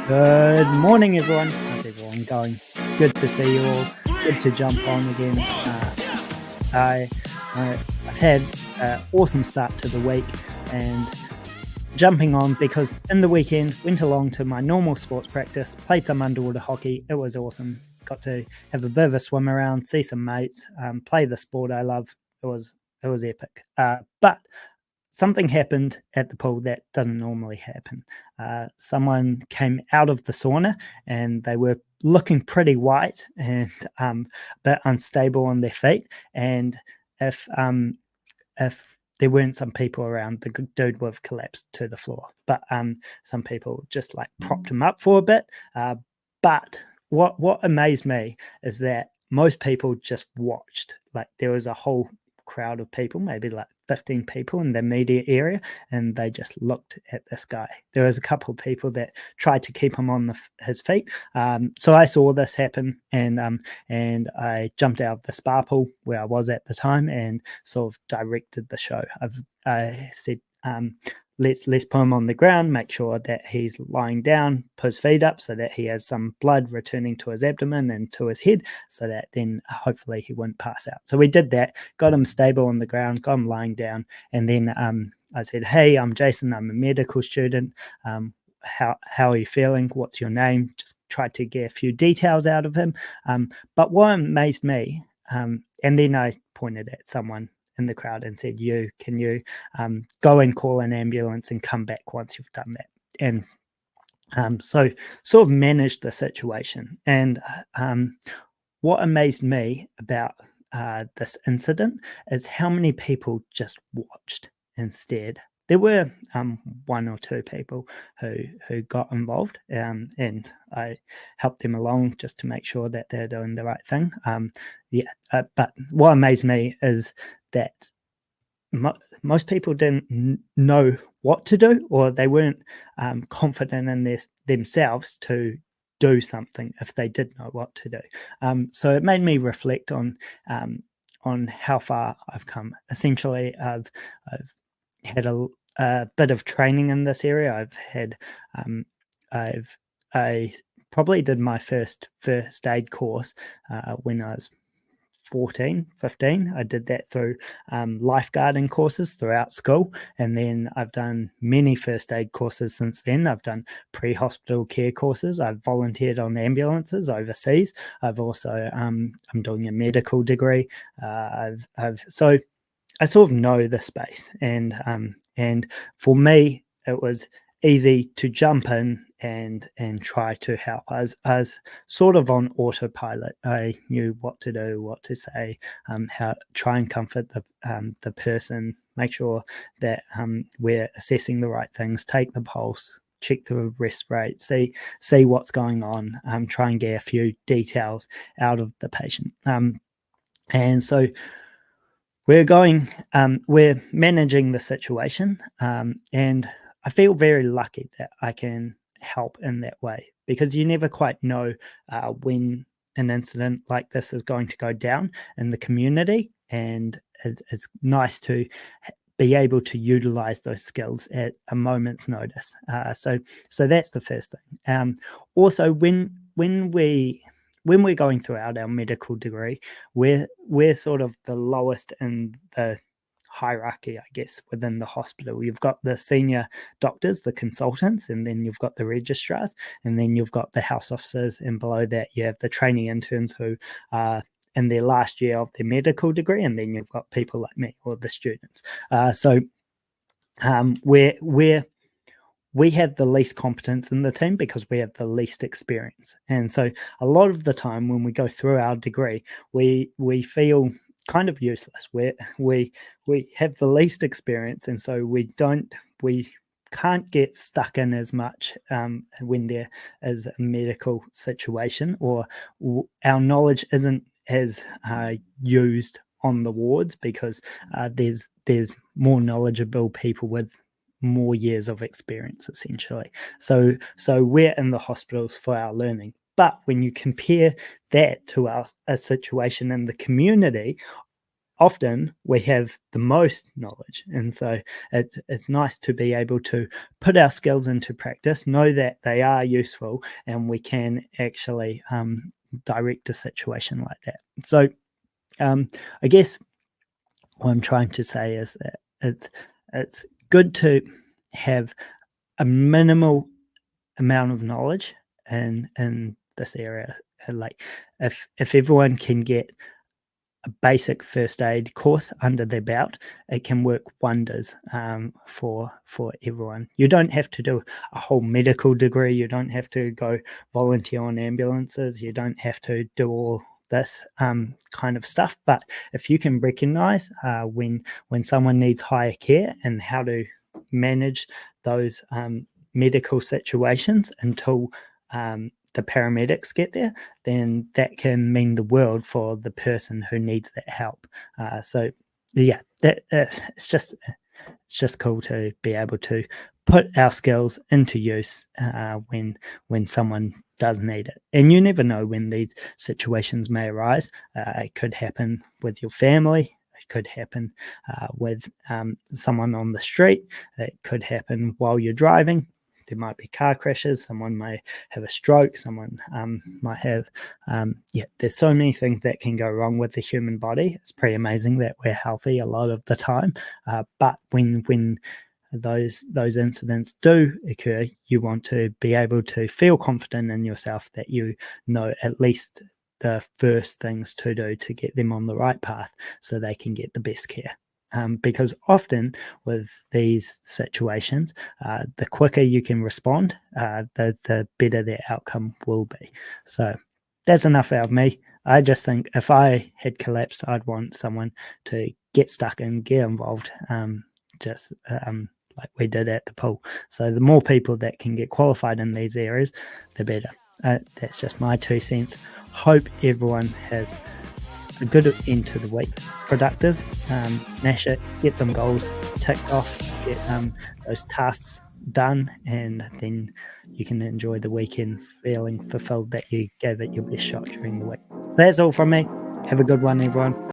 Good morning, everyone. How's everyone going? Good to see you all. Good to jump on again. I, I've had an awesome start to the week and jumping on because in the weekend went along to my normal sports practice, played some underwater hockey. It was awesome. Got to have a bit of a swim around, see some mates, play the sport I love. It was epic. But something happened at the pool that doesn't normally happen. Someone came out of the sauna and they were looking pretty white and a bit unstable on their feet. And if there weren't some people around, the dude would have collapsed to the floor. But some people just like propped him up for a bit. But what amazed me is that most people just watched. Like there was a whole crowd of people, maybe like 15 people in the media area, and they just looked at this guy. There was a couple of people that tried to keep him on his feet. So I saw this happen, and I jumped out of the spa pool where I was at the time and sort of directed the show. I said, let's put him on the ground, make sure that he's lying down, put his feet up so that he has some blood returning to his abdomen and to his head, so that then hopefully he won't pass out. So we did that, got him stable on the ground, got him lying down, and then I said, "Hey, I'm Jason. I'm a medical student. How are you feeling? What's your name?" Just tried to get a few details out of him. But what amazed me, and then I pointed at someone in the crowd and said, can you go and call an ambulance and come back once you've done that? And so sort of managed the situation. And what amazed me about this incident is how many people just watched and stared. There were one or two people who got involved, and I helped them along just to make sure that they're doing the right thing. But what amazed me is that most people didn't know what to do, or they weren't confident in themselves to do something if they did know what to do. So it made me reflect on how far I've come. Essentially, I've had a bit of training in this area. I probably did my first aid course when I was 14, 15. I did that through lifeguarding courses throughout school. And then I've done many first aid courses since then. I've done pre-hospital care courses. I've volunteered on ambulances overseas. I've also, I'm doing a medical degree. So I sort of know the space. And for me, it was easy to jump in and try to help. I was sort of on autopilot. I knew what to do, what to say, how try and comfort the person, make sure that we're assessing the right things, take the pulse, check the rest rate, see what's going on, try and get a few details out of the patient. And so we're managing the situation, and I feel very lucky that I can help in that way, because you never quite know when an incident like this is going to go down in the community, and it's nice to be able to utilize those skills at a moment's notice. So that's the first thing. Also, when we're going throughout our medical degree, we're sort of the lowest in the hierarchy, I guess, within the hospital. You've got the senior doctors, the consultants, and then you've got the registrars, and then you've got the house officers, and below that you have the trainee interns who are in their last year of their medical degree, and then you've got people like me, or the students. So we have the least competence in the team because we have the least experience. And so a lot of the time when we go through our degree, we feel kind of useless. We have the least experience, and so we can't get stuck in as much when there is a medical situation, or our knowledge isn't as used on the wards, because there's more knowledgeable people with more years of experience, essentially. So we're in the hospitals for our learning. But when you compare that to a situation in the community, often we have the most knowledge, and so it's nice to be able to put our skills into practice, know that they are useful, and we can actually direct a situation like that. So I guess what I'm trying to say is that it's good to have a minimal amount of knowledge in this area. Like if everyone can get a basic first aid course under their belt, it can work wonders for everyone. You don't have to do a whole medical degree. You don't have to go volunteer on ambulances. You don't have to do all this kind of stuff. But if you can recognize when someone needs higher care and how to manage those medical situations until the paramedics get there, then that can mean the world for the person who needs that help. So yeah, it's just cool to be able to put our skills into use when someone does need it. And you never know when these situations may arise. It could happen with your family. It could happen with someone on the street. It could happen while you're driving. There might be car crashes. Someone may have a stroke. Someone might have, there's so many things that can go wrong with the human body. It's pretty amazing that we're healthy a lot of the time. But when those incidents do occur, you want to be able to feel confident in yourself that you know at least the first things to do to get them on the right path so they can get the best care. Because often with these situations, the quicker you can respond, the better the outcome will be. So that's enough out of me. I just think if I had collapsed, I'd want someone to get stuck and get involved, like we did at the pool. So the more people that can get qualified in these areas, the better. That's just my 2 cents. Hope everyone has a good end to the week, productive, smash it, get some goals ticked off, get those tasks done, and then you can enjoy the weekend feeling fulfilled that you gave it your best shot during the week. So that's all from me. Have a good one, everyone.